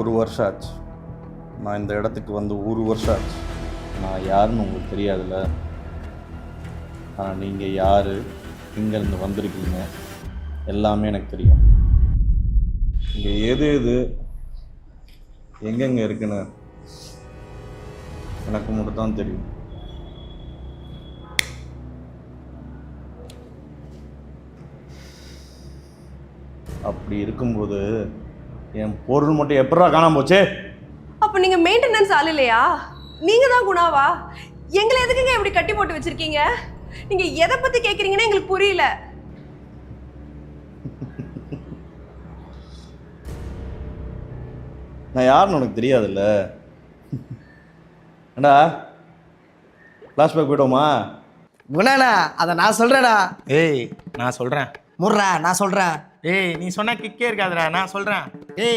1 வருஷம் ஆச்சு. நான் இந்த இடத்துக்கு வந்து 1 வருஷம் ஆச்சு. நான் யாருன்னு உங்களுக்கு தெரியாதுல்ல. ஆனால் நீங்கள் யார், இங்கேருந்து வந்திருக்கீங்க, எல்லாமே எனக்கு தெரியும். இங்கே எது எங்கெங்கே இருக்குன்னு எனக்கு மட்டும் தான் தெரியும். அப்படி இருக்கும்போது என் பொருள் மட்டும் எப்படா காணாம போச்சு? அப்ப நீங்க மெயின்டெனன்ஸ் ஆள் இல்லையா? நீங்க தான் குணாவா? எங்களை எதுக்குங்க இப்படி கட்டி போட்டு வச்சிருக்கீங்க? நீங்க எதை பத்தி கேக்குறீங்கன்னு எங்களுக்கு புரியல. நான் யாருன்னு உனக்கு தெரியாதுல்ல. ஏண்டா ஃப்ளாஷ்பேக் போய்ட்டோமா? குணாண்ணா அதை நான் சொல்கிறேண்ணா. ஏய் நான் சொல்கிறேன். முர்ரா நான் சொல்கிறேன். ஏய் நீ சொன்னா கிக்கே இருக்காதுடா, நான் சொல்கிறேன். ஏய்